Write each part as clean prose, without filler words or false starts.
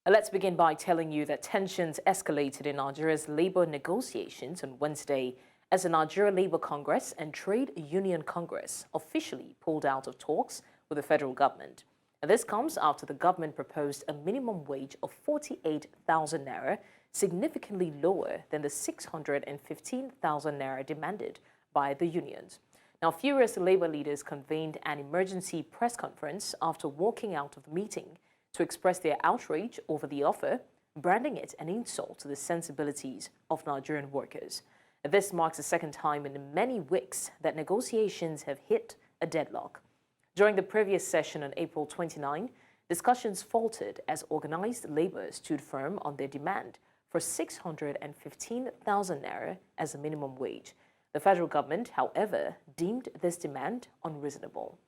Let's begin by telling you that tensions escalated in Nigeria's labor negotiations on Wednesday as the Nigeria Labour Congress and Trade Union Congress officially pulled out of talks with the federal government. And this comes after the government proposed a minimum wage of 48,000 naira, significantly lower than the 615,000 naira demanded by the unions. Now, furious labor leaders convened an emergency press conference after walking out of the meeting to express their outrage over the offer, branding it an insult to the sensibilities of Nigerian workers. This marks the second time in many weeks that negotiations have hit a deadlock. During the previous session on April 29, discussions faltered as organized labor stood firm on their demand for 615,000 naira as a minimum wage. The federal government, however, deemed this demand unreasonable.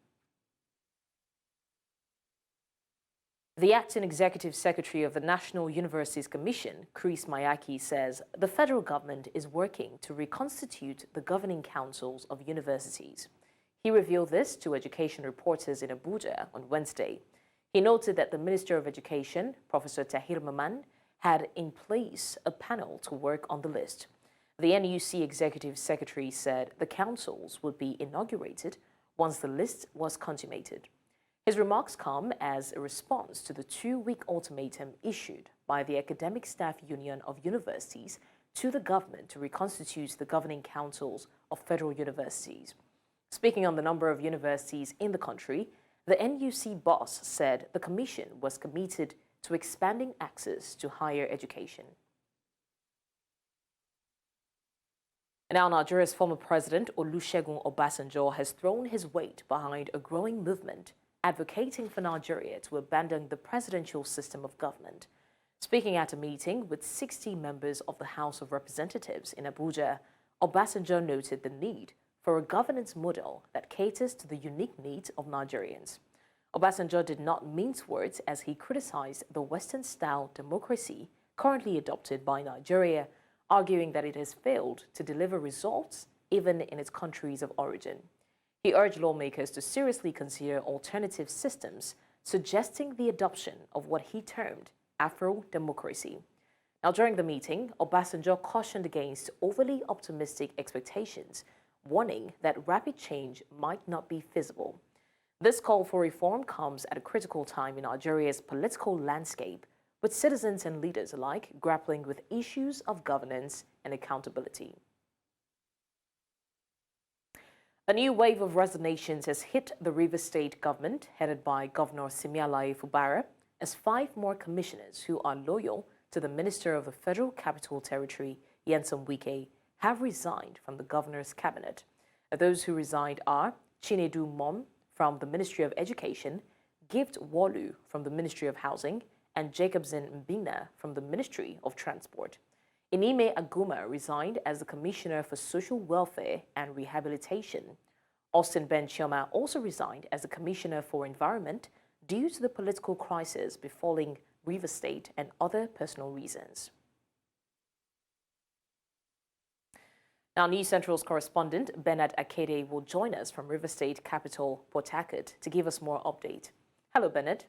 The acting executive secretary of the National Universities Commission, Chris Mayaki, says the federal government is working to reconstitute the governing councils of universities. He revealed this to education reporters in Abuja on Wednesday. He noted that the Minister of Education, Professor Tahir Maman, had in place a panel to work on the list. The NUC executive secretary said the councils would be inaugurated once the list was consummated. His remarks come as a response to the 2-week ultimatum issued by the Academic Staff Union of Universities to the government to reconstitute the governing councils of federal universities. Speaking on the number of universities in the country, the NUC boss said the commission was committed to expanding access to higher education. Now, Nigeria's former president, Olusegun Obasanjo, has thrown his weight behind a growing movement advocating for Nigeria to abandon the presidential system of government. Speaking at a meeting with 60 members of the House of Representatives in Abuja, Obasanjo noted the need for a governance model that caters to the unique needs of Nigerians. Obasanjo did not mince words as he criticized the Western-style democracy currently adopted by Nigeria, arguing that it has failed to deliver results even in its countries of origin. He urged lawmakers to seriously consider alternative systems, suggesting the adoption of what he termed Afro-democracy. Now, during the meeting, Obasanjo cautioned against overly optimistic expectations, warning that rapid change might not be feasible. This call for reform comes at a critical time in Nigeria's political landscape, with citizens and leaders alike grappling with issues of governance and accountability. A new wave of resignations has hit the Rivers State government, headed by Governor Simealaye Fubara, as 5 more commissioners who are loyal to the Minister of the Federal Capital Territory, Nyesom Wike, have resigned from the governor's cabinet. Those who resigned are Chinedu Mom from the Ministry of Education, Gift Walu from the Ministry of Housing, and Jacobson Mbina from the Ministry of Transport. Inime Aguma resigned as the Commissioner for Social Welfare and Rehabilitation. Austin Ben Chioma also resigned as the Commissioner for Environment due to the political crisis befalling Rivers State and other personal reasons. Now, News Central's correspondent Bernard Akede will join us from Rivers State capital Port Harcourt to give us more update. Hello, Bernard.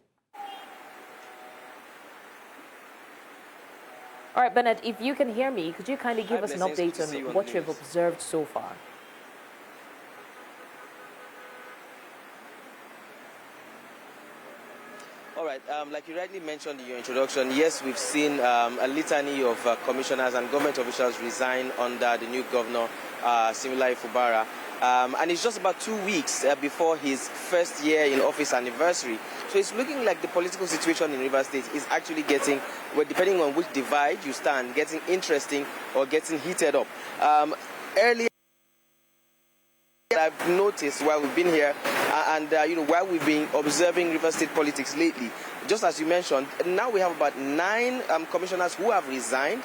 All right, Bernard, if you can hear me, could you kindly give us an update on what you have observed so far? All right, like you rightly mentioned in your introduction, yes, we've seen a litany of commissioners and government officials resign under the new governor, Simealaye Fubara. And it's just about 2 weeks before his first year in office anniversary. So it's looking like the political situation in Rivers State is actually getting, well, depending on which divide you stand, getting interesting or getting heated up. Earlier, I've noticed while we've been here and while we've been observing Rivers State politics lately, just as you mentioned, now we have about 9 commissioners who have resigned.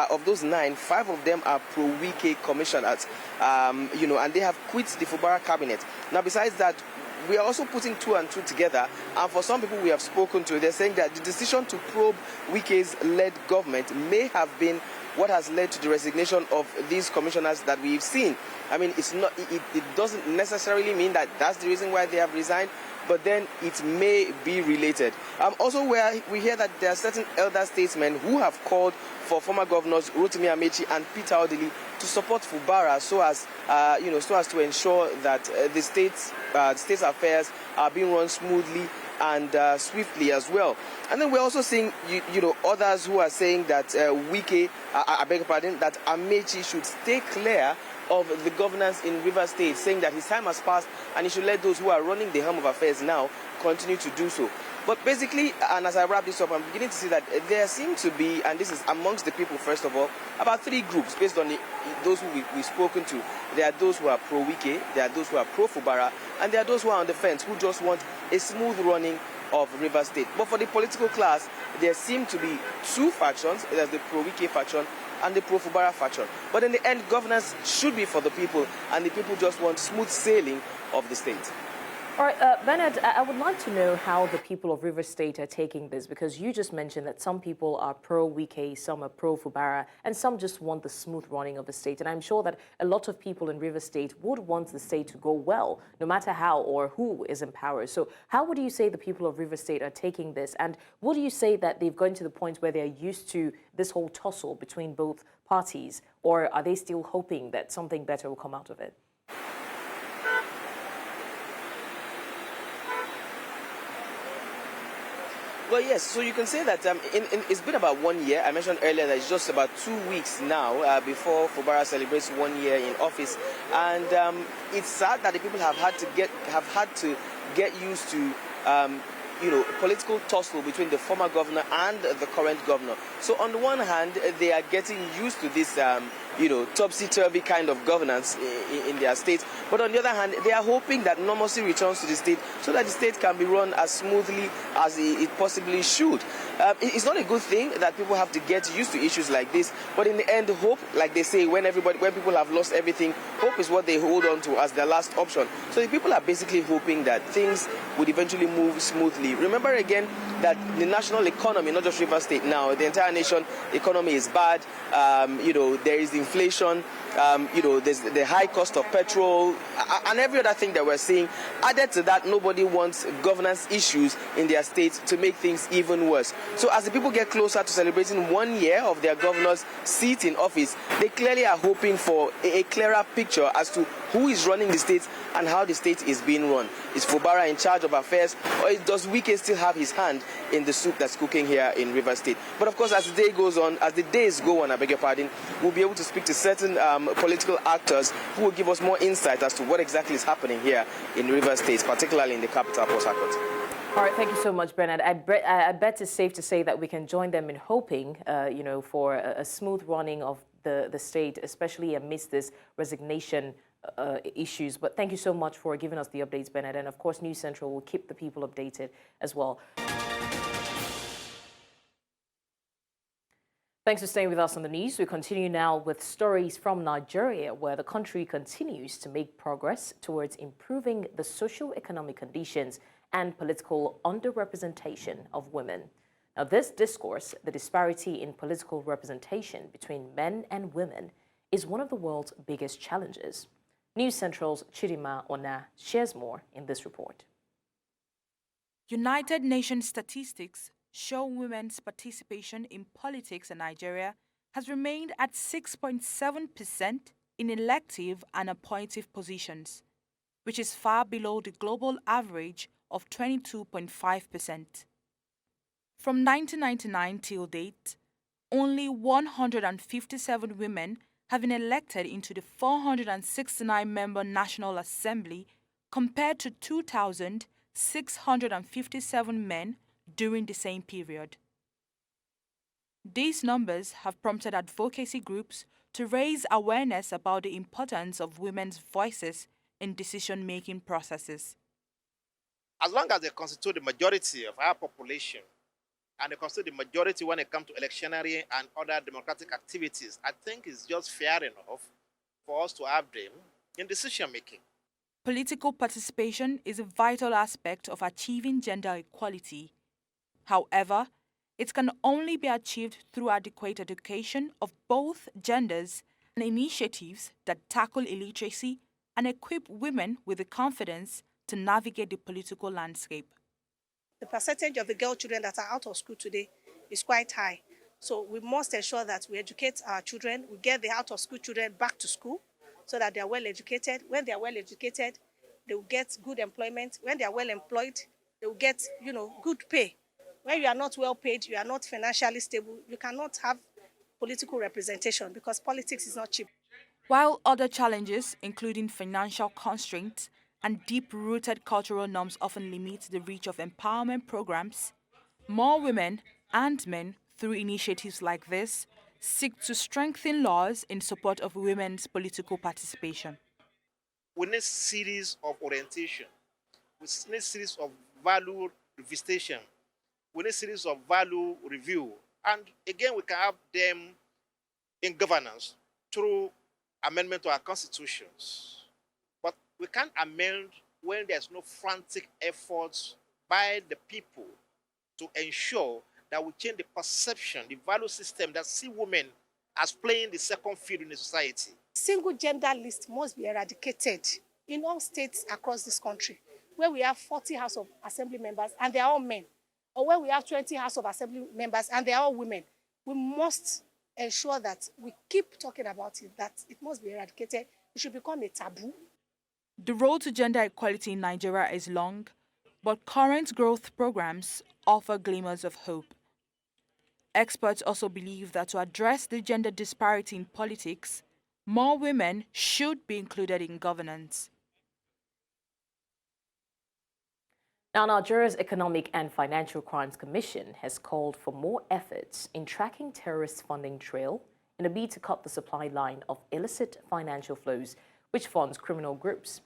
Of those 9, 5 of them are pro-Wike commissioners, and they have quit the Fubara cabinet. Now, besides that, we are also putting 2 and 2 together, and for some people we have spoken to, they're saying that the decision to probe Wike's led government may have been what has led to the resignation of these commissioners that we've seen. I mean, it doesn't necessarily mean that that's the reason why they have resigned, but then it may be related. Also, where we hear that there are certain elder statesmen who have called for former governors Rotimi Amechi and Peter Odili to support Fubara so as to ensure that the state's affairs are being run smoothly and swiftly as well. And then we're also seeing, others who are saying that I beg your pardon, that Amechi should stay clear of the governance in River State, saying that his time has passed and he should let those who are running the helm of affairs now continue to do so. But basically, and as I wrap this up, I'm beginning to see that there seem to be, and this is amongst the people first of all, about 3 groups based on those who we've spoken to. There are those who are pro-Wike, there are those who are pro-Fubara, and there are those who are on the fence, who just want a smooth running of River State. But for the political class, there seem to be 2 factions. There's the pro-Wike faction and the pro-Fubara faction. But in the end, governance should be for the people, and the people just want smooth sailing of the state. All right, Bernard, I would like to know how the people of River State are taking this, because you just mentioned that some people are pro-Wike, some are pro-Fubara, and some just want the smooth running of the state. And I'm sure that a lot of people in River State would want the state to go well, no matter how or who is in power. So how would you say the people of River State are taking this? And would you say that they've gotten to the point where they're used to this whole tussle between both parties, or are they still hoping that something better will come out of it? Well, yes, so you can say that it's been about 1 year. I mentioned earlier that it's just about 2 weeks now before Fubara celebrates 1 year in office. And it's sad that the people have had to get used to political tussle between the former governor and the current governor. So on the one hand, they are getting used to this topsy-turvy kind of governance in their state. But on the other hand, they are hoping that normalcy returns to the state so that the state can be run as smoothly as it possibly should. It's not a good thing that people have to get used to issues like this, but in the end, hope, like they say, when people have lost everything, hope is what they hold on to as their last option. So the people are basically hoping that things would eventually move smoothly. Remember again that the national economy, not just River State now, the entire nation economy is bad. There is inflation, there's the high cost of petrol and every other thing that we're seeing. Added to that, nobody wants governance issues in their state to make things even worse. So as the people get closer to celebrating 1 year of their governor's seat in office, they clearly are hoping for a clearer picture as to who is running the state and how the state is being run. Is Fubara in charge of affairs, or does Wike still have his hand in the soup that's cooking here in River State? But of course, as the days go on, I beg your pardon, we'll be able to speak to certain political actors who will give us more insight as to what exactly is happening here in River State, particularly in the capital, Port Harcourt. All right, thank you so much, Bernard. I bet it's safe to say that we can join them in hoping, for a smooth running of the state, especially amidst this resignation issues. But thank you so much for giving us the updates, Bernard. And of course, News Central will keep the people updated as well. Thanks for staying with us on the news. We continue now with stories from Nigeria, where the country continues to make progress towards improving the socio-economic conditions and political underrepresentation of women. Now, this discourse, the disparity in political representation between men and women, is one of the world's biggest challenges. News Central's Chidima Ona shares more in this report. United Nations statistics show women's participation in politics in Nigeria has remained at 6.7% in elective and appointive positions, which is far below the global average of 22.5%. From 1999 till date, only 157 women have been elected into the 469-member National Assembly compared to 2,657 men during the same period. These numbers have prompted advocacy groups to raise awareness about the importance of women's voices in decision-making processes. As long as they constitute the majority of our population, and they constitute the majority when it comes to electioneering and other democratic activities, I think it's just fair enough for us to have them in decision-making. Political participation is a vital aspect of achieving gender equality. However, it can only be achieved through adequate education of both genders and initiatives that tackle illiteracy and equip women with the confidence to navigate the political landscape. The percentage of the girl children that are out of school today is quite high. So we must ensure that we educate our children, we get the out of school children back to school so that they are well educated. When they are well educated, they will get good employment. When they are well employed, they will get, good pay. When you are not well paid, you are not financially stable, you cannot have political representation because politics is not cheap. While other challenges, including financial constraints and deep-rooted cultural norms often limit the reach of empowerment programs, more women and men, through initiatives like this, seek to strengthen laws in support of women's political participation. We need a series of orientation. We need a series of value revisitation. We need a series of value review. And again, we can have them in governance through amendment to our constitutions. But we can't amend when there's no frantic efforts by the people to ensure that we change the perception, the value system that see women as playing the second field in the society. Single gender list must be eradicated in all states across this country, where we have 40 House of Assembly members and they are all men, or where we have 20 House of Assembly members and they are all women. We must ensure that we keep talking about it, that it must be eradicated. It should become a taboo. The road to gender equality in Nigeria is long, but current growth programs offer glimmers of hope. Experts also believe that to address the gender disparity in politics, more women should be included in governance. Now, Nigeria's Economic and Financial Crimes Commission has called for more efforts in tracking terrorist funding trail in a bid to cut the supply line of illicit financial flows, which funds criminal groups.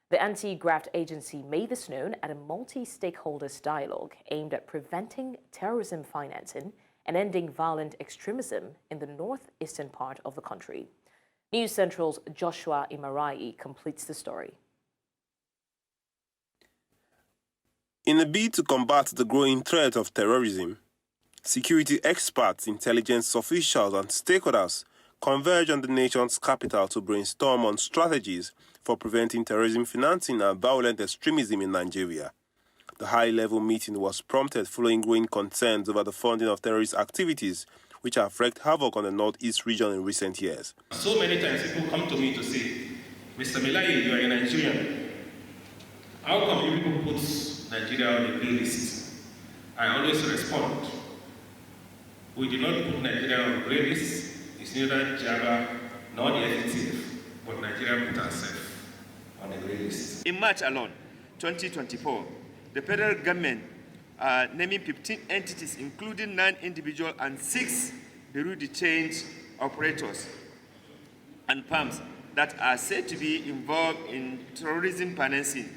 The anti-graft agency made this known at a multi-stakeholders dialogue aimed at preventing terrorism financing and ending violent extremism in the northeastern part of the country. News Central's Joshua Imarai completes the story. In a bid to combat the growing threat of terrorism, security experts, intelligence officials and stakeholders converge on the nation's capital to brainstorm on strategies for preventing terrorism financing and violent extremism in Nigeria. The high-level meeting was prompted following growing concerns over the funding of terrorist activities, which have wreaked havoc on the northeast region in recent years. So many times people come to me to say, Mr. Milai, you are a Nigerian. How come you people put Nigeria on the grey list? I always respond, we did not put Nigeria on the grey list. It's neither Java nor the FTF, but Nigeria put ourselves on the grey list. In March alone, 2024, the federal government naming 15 entities, including 9 individual and 6 bureau de change operators and firms that are said to be involved in terrorism financing,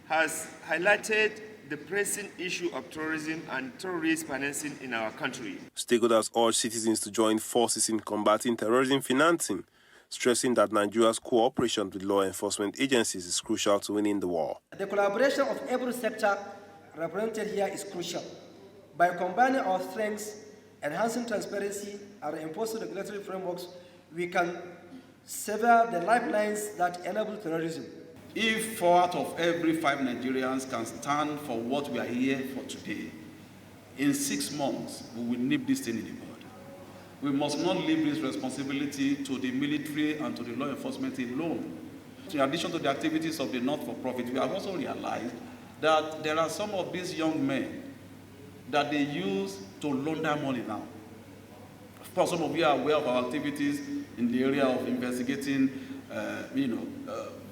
has highlighted the pressing issue of terrorism and terrorist financing in our country. Stakeholders urge citizens to join forces in combating terrorism financing, stressing that Nigeria's cooperation with law enforcement agencies is crucial to winning the war. The collaboration of every sector represented here is crucial. By combining our strengths, enhancing transparency, and enforcing regulatory frameworks, we can sever the lifelines that enable terrorism. If 4 out of every 5 Nigerians can stand for what we are here for today, in 6 months, we will nip this thing in the bud. We must not leave this responsibility to the military and to the law enforcement alone. In addition to the activities of the not-for-profit, we have also realized that there are some of these young men that they use to launder money now. Of course, some of you are aware of our activities in the area of investigating,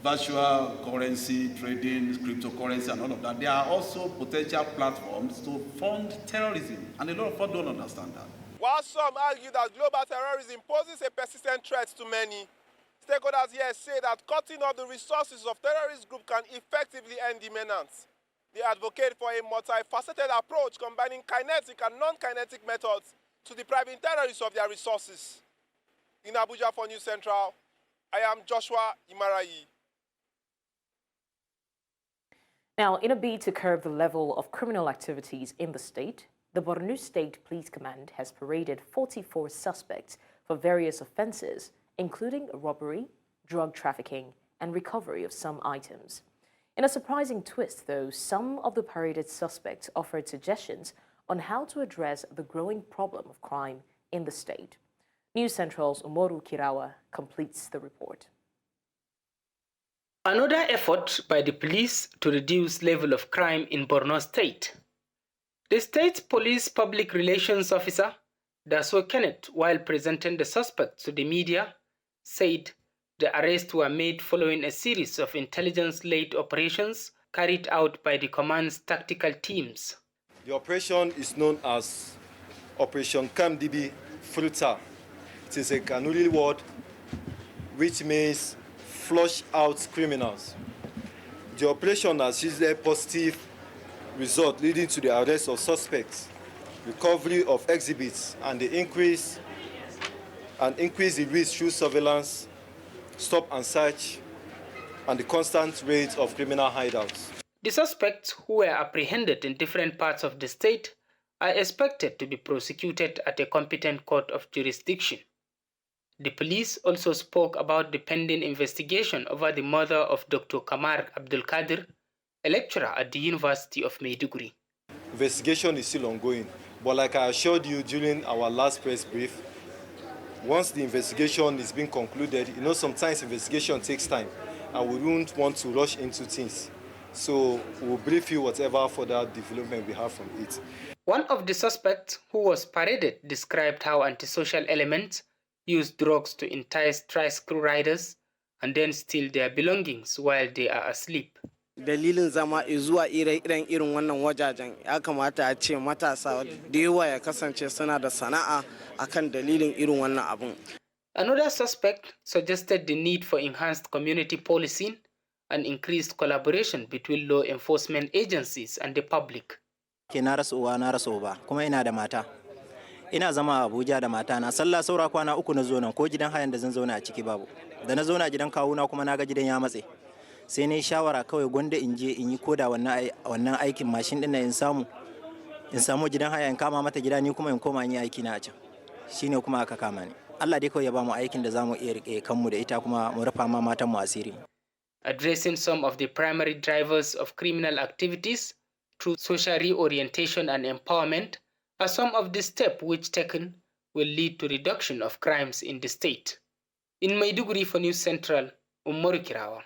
virtual currency trading, cryptocurrency, and all of that. There are also potential platforms to fund terrorism, and a lot of people don't understand that. While some argue that global terrorism poses a persistent threat to many, stakeholders here say that cutting off the resources of terrorist groups can effectively end the menace. They advocate for a multifaceted approach combining kinetic and non-kinetic methods to depriving terrorists of their resources. In Abuja for News Central, I am Joshua Imarai. Now, in a bid to curb the level of criminal activities in the state, the Borno State Police Command has paraded 44 suspects for various offences, including robbery, drug trafficking, and recovery of some items. In a surprising twist, though, some of the paraded suspects offered suggestions on how to address the growing problem of crime in the state. News Central's Umoru Kirawa completes the report. Another effort by the police to reduce level of crime in Borno State. The state's police public relations officer, Daso Kenneth, while presenting the suspects to the media, said the arrests were made following a series of intelligence-led operations carried out by the command's tactical teams. The operation is known as Operation Kamdibi Fruta. It is a Kanuri word which means flush out criminals. The operation has yielded a positive result leading to the arrest of suspects, recovery of exhibits, and the increase in risk through surveillance, stop and search, and the constant rate of criminal hideouts. The suspects who were apprehended in different parts of the state are expected to be prosecuted at a competent court of jurisdiction. The police also spoke about the pending investigation over the murder of Dr. Kamar Abdul Qadir, a lecturer at the University of Maiduguri. Investigation is still ongoing, but like I assured you during our last press brief, once the investigation is being concluded, sometimes investigation takes time, and we won't want to rush into things. So we'll brief you whatever further development we have from it. One of the suspects who was paraded described how antisocial elements use drugs to entice tricycle riders and then steal their belongings while they are asleep. Dalilin zama zuwa irin wannan wajajen ya kamata a ce matasa da yawa ya kasance suna da sana'a akan dalilin irin wannan abun. Another suspect suggested the need for enhanced community policing and increased collaboration between law enforcement agencies and the public. Ke na rasa uwa na rasa uba kuma ina da mata. Ina zama a Abuja da mata na sallah saura kwana uku na zo nan ko gidan hayan da zan zauna a ciki babu. Da na zauna gidan kawuna kuma na ga gidan ya matse. Sai na yi shawara kawai gwanda in je in yi koda wannan aikin mashin din in samu gidan haya in kama mata gida ni kuma in koma in yi aiki na a can. Shine kuma aka kama ni. Allah dai kawai ya ba mu aikin da zamu iya rike kanmu da ita kuma mu rufa ma matan mu asiri. Addressing some of the primary drivers of criminal activities through social reorientation and empowerment are some of the steps which taken will lead to reduction of crimes in the state. In Maiduguri for News Central, Umoru Kirawa.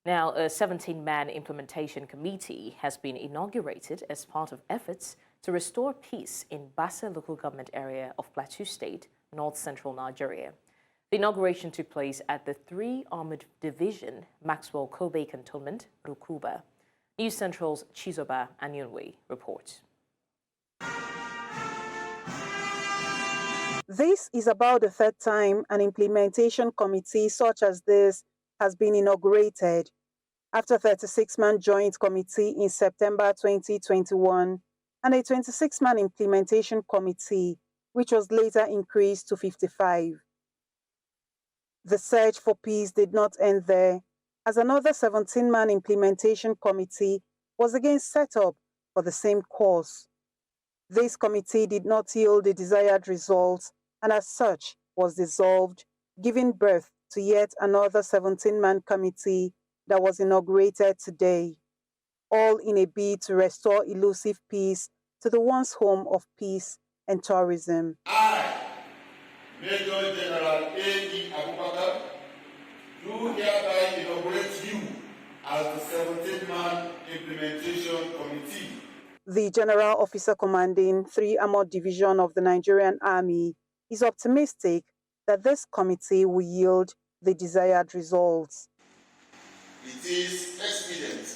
Now, a 17-man implementation committee has been inaugurated as part of efforts to restore peace in Basse local government area of Plateau State, north-central Nigeria. The inauguration took place at the 3 Armored Division, Maxwell Kobe Cantonment, Rukuba. News Central's Chizoba Anyunwe reports. This is about the third time an implementation committee such as this has been inaugurated after a 36-man joint committee in September 2021 and a 26-man implementation committee, which was later increased to 55. The search for peace did not end there, as another 17-man implementation committee was again set up for the same cause. This committee did not yield the desired results and as such was dissolved, giving birth to yet another 17-man committee that was inaugurated today, all in a bid to restore elusive peace to the once home of peace and tourism. I, Major General A.E. Abubakar, do hereby inaugurate you as the 17-man implementation committee. The General Officer commanding 3 Armored Division of the Nigerian Army is optimistic that this committee will yield the desired results. It is expedient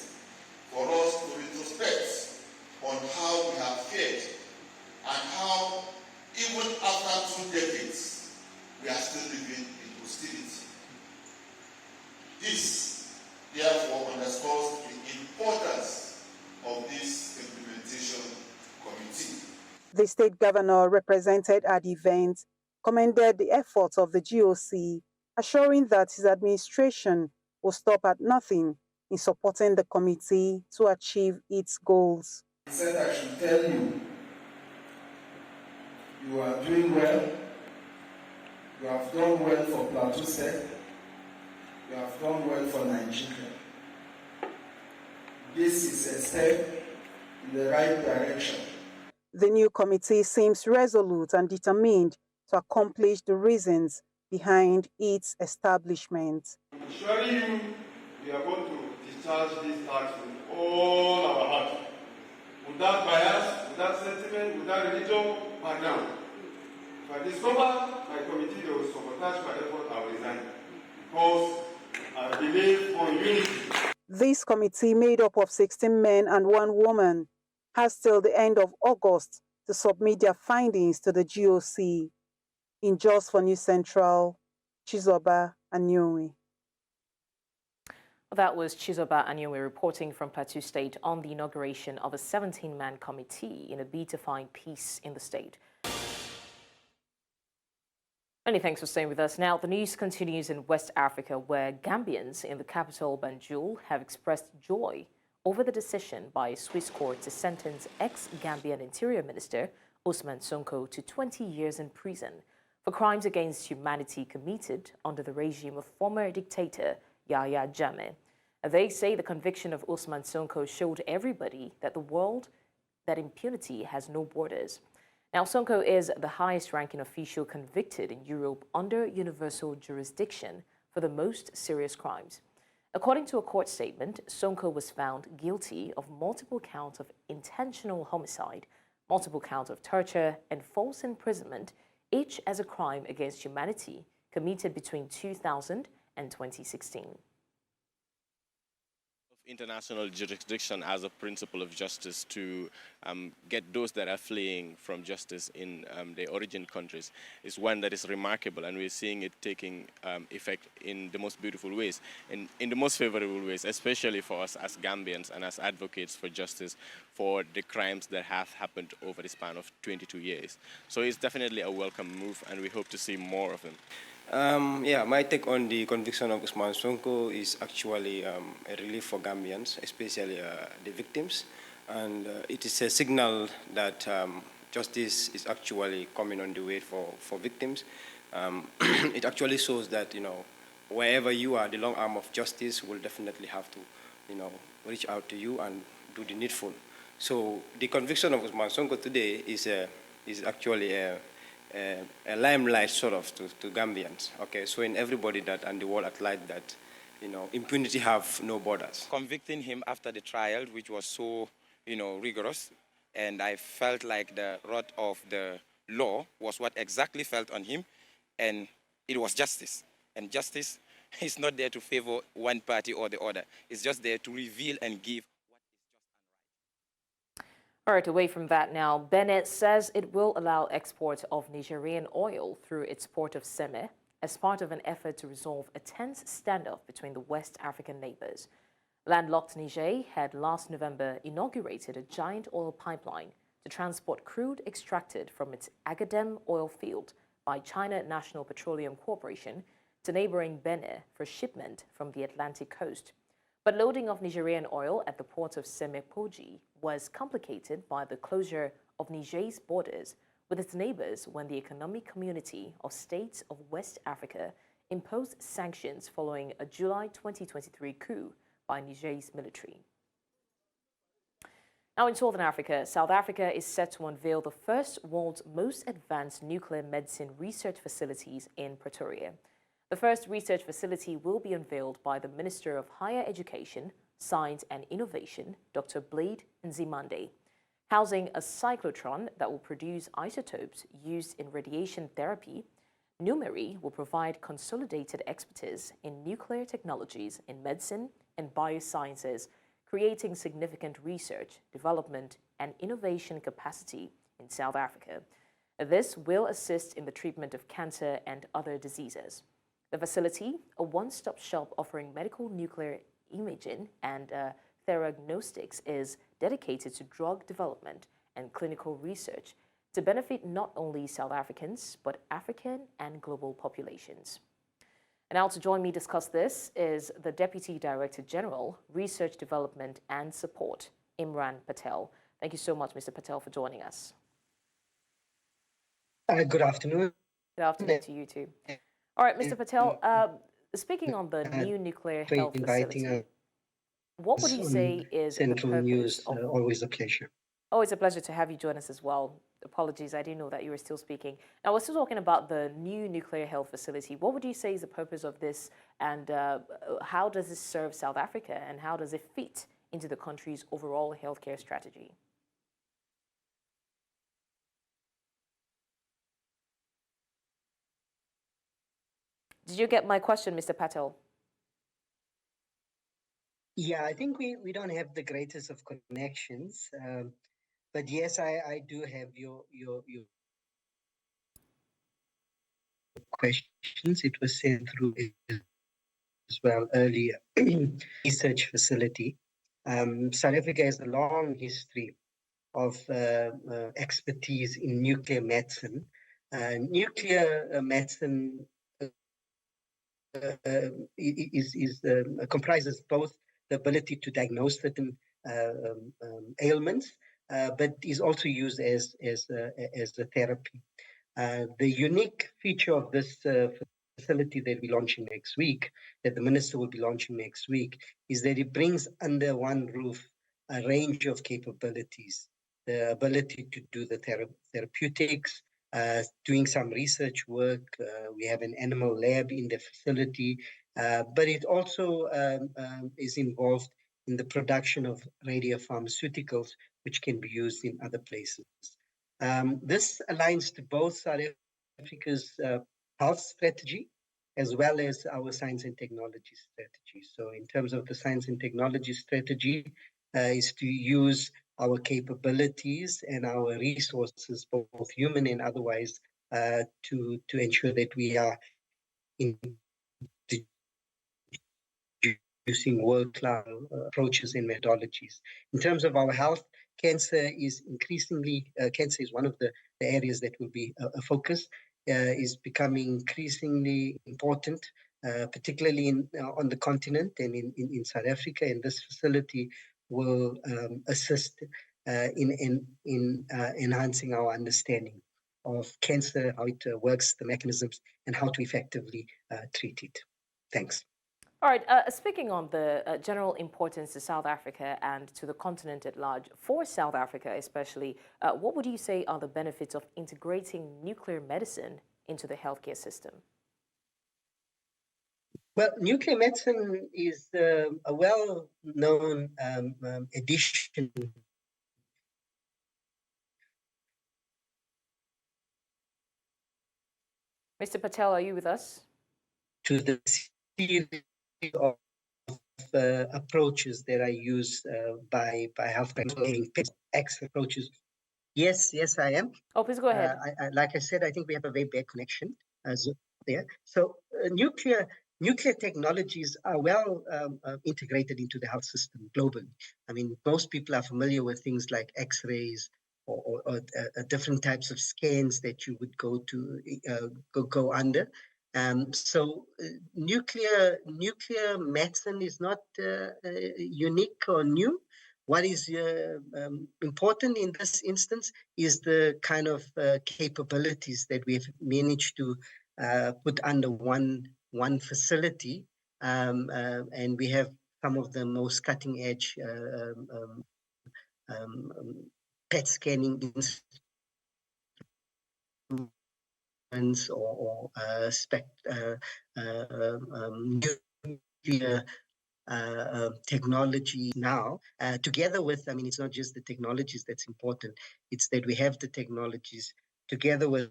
for us to retrospect on how we have fared and how, even after 2 decades, we are still living in hostility. This, therefore, underscores the importance of this implementation committee. The state governor represented at the event commended the efforts of the GOC, assuring that his administration will stop at nothing in supporting the committee to achieve its goals. He said I should tell you, you are doing well, you have done well for Plateau State, you have done well for Nigeria. This is a step in the right direction. The new committee seems resolute and determined to accomplish the reasons behind its establishment. Surely we are going to discharge this tax with all our heart, without bias, without sentiment, without religion, but now. If I discover my committee they will sabotage my effort, I will resign. Because I believe on unity. This committee, made up of 16 men and 1 woman, has till the end of August to submit their findings to the GOC. In Jos for News Central, Chizoba Anyowe. That was Chizoba Anyowe reporting from Plateau State on the inauguration of a 17-man committee in a bid to find peace in the state. Many thanks for staying with us. Now, the news continues in West Africa, where Gambians in the capital Banjul have expressed joy over the decision by a Swiss court to sentence ex-Gambian Interior Minister Ousmane Sonko to 20 years in prison for crimes against humanity committed under the regime of former dictator Yahya Jammeh. They say the conviction of Ousmane Sonko showed everybody that that impunity has no borders. Now, Sonko is the highest-ranking official convicted in Europe under universal jurisdiction for the most serious crimes. According to a court statement, Sonko was found guilty of multiple counts of intentional homicide, multiple counts of torture, and false imprisonment, each as a crime against humanity committed between 2000 and 2016. International jurisdiction as a principle of justice to get those that are fleeing from justice in their origin countries is one that is remarkable, and we're seeing it taking effect in the most beautiful ways, in the most favorable ways, especially for us as Gambians and as advocates for justice for the crimes that have happened over the span of 22 years. So it's definitely a welcome move, and we hope to see more of them. Yeah, my take on the conviction of Ousmane Sonko is actually a relief for Gambians, especially the victims. And it is a signal that justice is actually coming on the way for victims. It actually shows that, wherever you are, the long arm of justice will definitely have to, reach out to you and do the needful. So the conviction of Ousmane Sonko today is actually a limelight sort of to Gambians, okay? So in everybody that and the world at large that, impunity have no borders. Convicting him after the trial, which was so, rigorous, and I felt like the rod of the law was what exactly felt on him, and it was justice. And justice is not there to favor one party or the other. It's just there to reveal and give. All right, away from that now, Benin says it will allow export of Nigerian oil through its port of Seme as part of an effort to resolve a tense standoff between the West African neighbors. Landlocked Niger had last November inaugurated a giant oil pipeline to transport crude extracted from its Agadem oil field by China National Petroleum Corporation to neighboring Benin for shipment from the Atlantic coast. But loading of Nigerian oil at the port of Semepoji was complicated by the closure of Niger's borders with its neighbors when the Economic Community of States of West Africa imposed sanctions following a July 2023 coup by Niger's military. Now in Southern Africa, South Africa is set to unveil the first world's most advanced nuclear medicine research facilities in Pretoria. The first research facility will be unveiled by the Minister of Higher Education, Science and Innovation, Dr. Blade Nzimande, housing a cyclotron that will produce isotopes used in radiation therapy. Numeri will provide consolidated expertise in nuclear technologies in medicine and biosciences, creating significant research, development, and innovation capacity in South Africa. This will assist in the treatment of cancer and other diseases. The facility, a one-stop shop offering medical nuclear imaging and theragnostics, is dedicated to drug development and clinical research to benefit not only South Africans, but African and global populations. And now to join me discuss this is the Deputy Director General, Research Development and Support, Imran Patel. Thank you so much, Mr. Patel, for joining us. Good afternoon. Good afternoon to you too. All right, Mr. Patel, speaking on the new nuclear for health inviting facility, us what would you on say is the Central purpose News. of... Always a pleasure. Oh, it's a pleasure to have you join us as well. Apologies, I didn't know that you were still speaking. Now, we're still talking about the new nuclear health facility. What would you say is the purpose of this, and how does this serve South Africa, and how does it fit into the country's overall healthcare strategy? Did you get my question, Mr. Patel? Yeah, I think we don't have the greatest of connections, but yes, I do have your questions. It was sent through as well earlier. Research facility. South Africa has a long history of expertise in nuclear medicine. Nuclear medicine comprises both the ability to diagnose certain ailments, but is also used as a therapy. The unique feature of this facility that we're launching next week, that the minister will be launching next week, is that it brings under one roof a range of capabilities. The ability to do the therapeutics, doing some research work. We have an animal lab in the facility, but it also is involved in the production of radiopharmaceuticals, which can be used in other places. This aligns to both South Africa's health strategy as well as our science and technology strategy. So in terms of the science and technology strategy, is to use our capabilities and our resources, both human and otherwise, to ensure that we are using world-class approaches and methodologies. In terms of our health, cancer is one of the areas that will be a focus, is becoming increasingly important, particularly on the continent and in South Africa. And this facility will assist in enhancing our understanding of cancer, how it works, the mechanisms, and how to effectively treat it. Thanks. All right, speaking on the general importance to South Africa and to the continent at large, for South Africa especially, what would you say are the benefits of integrating nuclear medicine into the healthcare system? Well, nuclear medicine is a well-known addition Mr. Patel, are you with us? To the series of approaches that are used by healthcare X approaches. Yes, I am. Oh, please go ahead. Like I said, I think we have a very bad connection there. So nuclear technologies are well integrated into the health system globally. I mean, most people are familiar with things like X-rays or different types of scans that you would go under. So nuclear medicine is not unique or new. What is important in this instance is the kind of capabilities that we've managed to put under one facility, and we have some of the most cutting edge PET scanning instruments or nuclear technology now, together with, I mean, it's not just the technologies that's important, it's that we have the technologies together with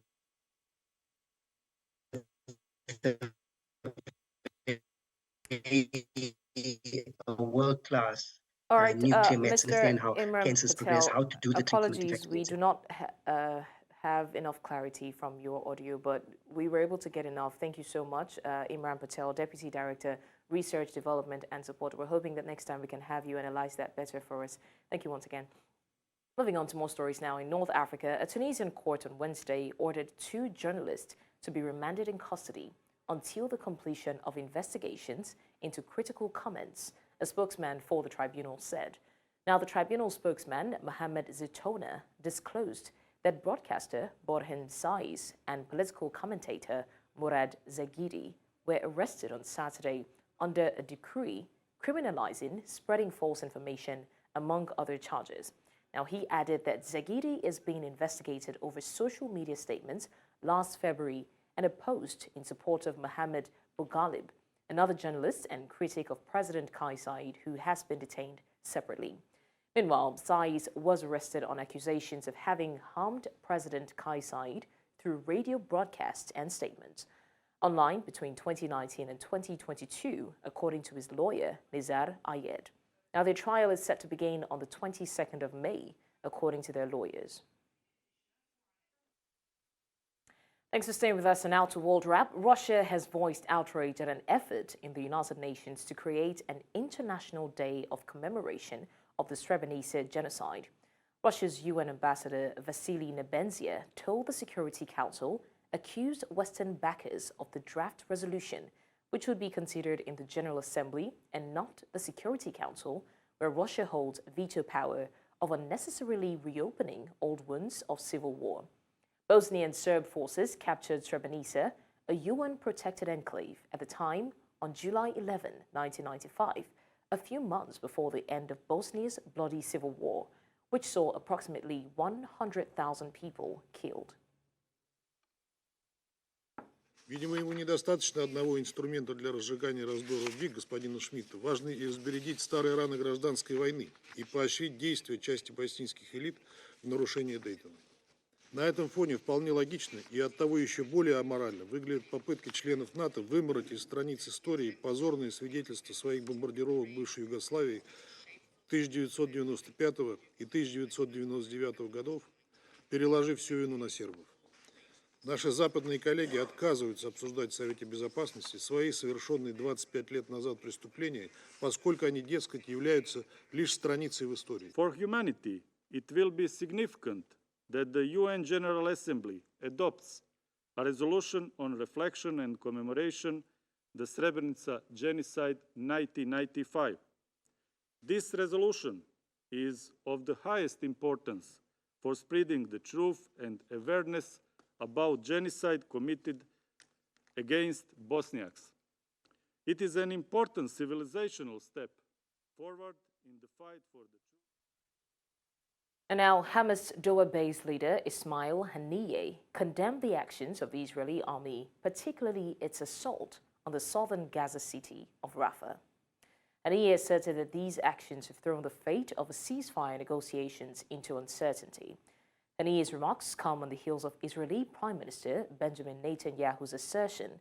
a world-class all right, nuclear medicine, Mr. and how Imran cancers Patel, progress, how to do the treatment apologies, effectively. we do not have enough clarity from your audio, but we were able to get enough. Thank you so much, Imran Patel, Deputy Director, Research, Development and Support. We're hoping that next time we can have you analyze that better for us. Thank you once again. Moving on to more stories now. In North Africa, a Tunisian court on Wednesday ordered 2 journalists to be remanded in custody until the completion of investigations into critical comments, a spokesman for the tribunal said. Now, the tribunal spokesman, Mohamed Zitouna, disclosed that broadcaster Borhan Saiz and political commentator Murad Zaghiri were arrested on Saturday under a decree criminalizing spreading false information, among other charges. Now, he added that Zegidi is being investigated over social media statements last February and a post in support of Mohammed Bougalib, another journalist and critic of President Kais Saied, who has been detained separately. Meanwhile, Saied was arrested on accusations of having harmed President Kais Saied through radio broadcasts and statements online between 2019 and 2022, according to his lawyer, Nizar Ayed. Now, their trial is set to begin on the 22nd of May, according to their lawyers. Thanks for staying with us. And now to World Wrap. Russia has voiced outrage at an effort in the United Nations to create an international day of commemoration of the Srebrenica genocide. Russia's UN ambassador Vasily Nebenzia told the Security Council accused Western backers of the draft resolution, which would be considered in the General Assembly and not the Security Council, where Russia holds veto power, of unnecessarily reopening old wounds of civil war. Bosnian Serb forces captured Srebrenica, a UN-protected enclave, at the time on July 11, 1995, a few months before the end of Bosnia's bloody civil war, which saw approximately 100,000 people killed. Видимо, ему недостаточно одного инструмента для разжигания раздора в БИК господина Шмидта. Важно и разбередить старые раны гражданской войны и поощрить действия части боснийских элит в нарушении Дейтона. На этом фоне вполне логично и оттого еще более аморально выглядят попытки членов НАТО вымороть из страниц истории позорные свидетельства своих бомбардировок бывшей Югославии 1995 и 1999 годов, переложив всю вину на сербов. Наши западные коллеги отказываются обсуждать в Совете Безопасности свои совершенные 25 лет назад преступления, поскольку они, дескать, являются лишь страницей в истории. For humanity, it will be significant that the UN General Assembly adopts a resolution on reflection and commemoration the Srebrenica genocide 1995. This resolution is of the highest importance for spreading the truth and awareness about genocide committed against Bosniaks. It is an important civilizational step forward in the fight for the truth. And now, Hamas Doha-based leader Ismail Haniyeh condemned the actions of the Israeli army, particularly its assault on the southern Gaza city of Rafah. Haniyeh asserted that these actions have thrown the fate of ceasefire negotiations into uncertainty. Haniyeh's remarks come on the heels of Israeli Prime Minister Benjamin Netanyahu's assertion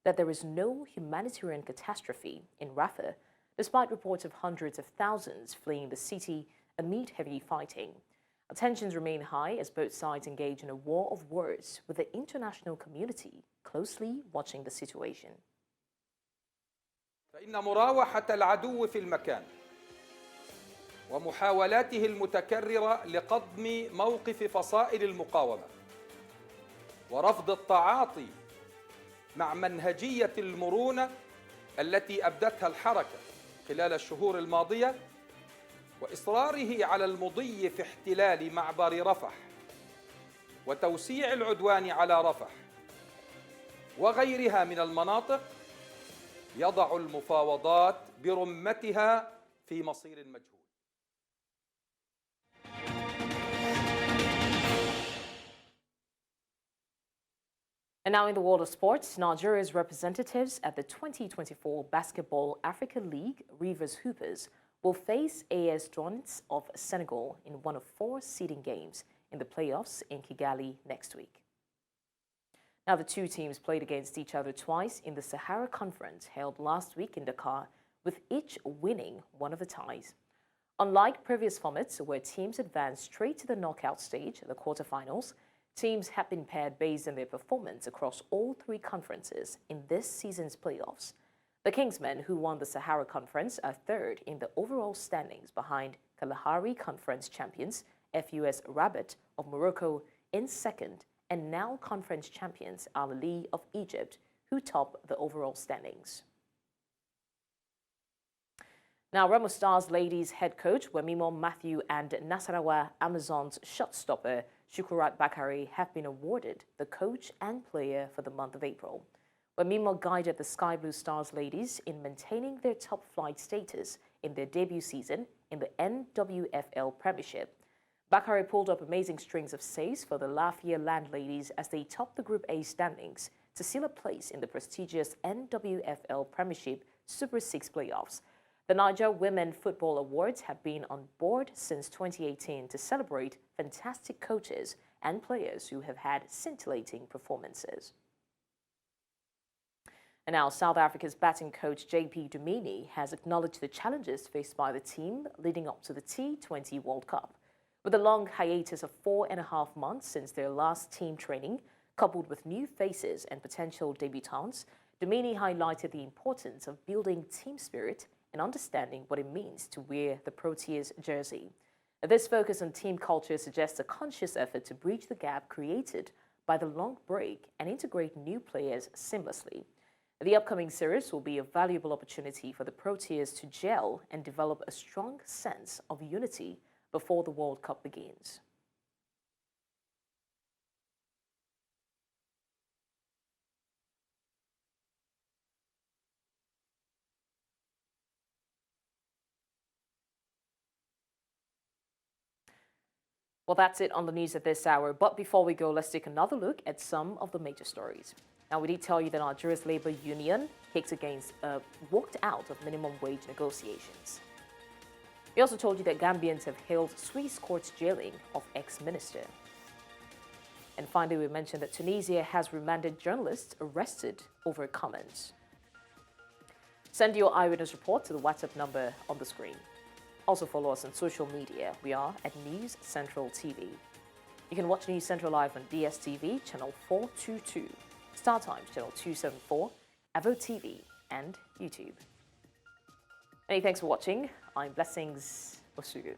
that there is no humanitarian catastrophe in Rafah, despite reports of hundreds of thousands fleeing the city amid heavy fighting. Tensions remain high as both sides engage in a war of words, with the international community closely watching the situation. فإن مراوحة العدو في المكان ومحاولاته المتكررة لقضم موقف فصائل المقاومة ورفض التعاطي مع منهجية المرونة التي أبدتها الحركة خلال الشهور الماضية وإصراره على المضي في احتلال معبر رفح وتوسيع العدوان على رفح وغيرها من المناطق يضع المفاوضات برمتها في مصير مجهول. And now in the world of sports, Nigeria's representatives at the 2024 Basketball Africa League Rivers Hoopers will face AS Douanes of Senegal in one of 4 seeding games in the playoffs in Kigali next week. Now, the two teams played against each other twice in the Sahara Conference held last week in Dakar, with each winning one of the ties. Unlike previous formats where teams advanced straight to the knockout stage, the quarterfinals, teams have been paired based on their performance across all 3 conferences in this season's playoffs. The Kingsmen, who won the Sahara Conference, are 3rd in the overall standings behind Kalahari Conference champions FUS Rabat of Morocco in 2nd, and now conference champions Al Ahly of Egypt, who top the overall standings. Now, Remo Stars ladies head coach Wemimo Matthew and Nasarawa Amazons shot stopper Shukurat Bakari have been awarded the coach and player for the month of April. where Mimo guided the Sky Blue Stars ladies in maintaining their top flight status in their debut season in the NWFL Premiership. Bakare pulled up amazing strings of saves for the Lafayette Land ladies as they topped the Group A standings to seal a place in the prestigious NWFL Premiership Super 6 playoffs. The Niger Women Football Awards have been on board since 2018 to celebrate fantastic coaches and players who have had scintillating performances. And now, South Africa's batting coach JP Dumini has acknowledged the challenges faced by the team leading up to the T20 World Cup. With a long hiatus of 4.5 months since their last team training, coupled with new faces and potential debutants, Dumini highlighted the importance of building team spirit and understanding what it means to wear the Proteas jersey. This focus on team culture suggests a conscious effort to bridge the gap created by the long break and integrate new players seamlessly. The upcoming series will be a valuable opportunity for the Proteas to gel and develop a strong sense of unity before the World Cup begins. Well, that's it on the news at this hour. But before we go, let's take another look at some of the major stories. Now, we did tell you that Nigeria's labor union walked out of minimum wage negotiations. We also told you that Gambians have hailed Swiss court's jailing of ex-minister. And finally, we mentioned that Tunisia has remanded journalists arrested over comments. Send your eyewitness report to the WhatsApp number on the screen. Also follow us on social media. We are at News Central TV. You can watch News Central live on DSTV, channel 422, Star Times, channel 274, Avo TV, and YouTube. Many thanks for watching. I'm Blessings Osugu.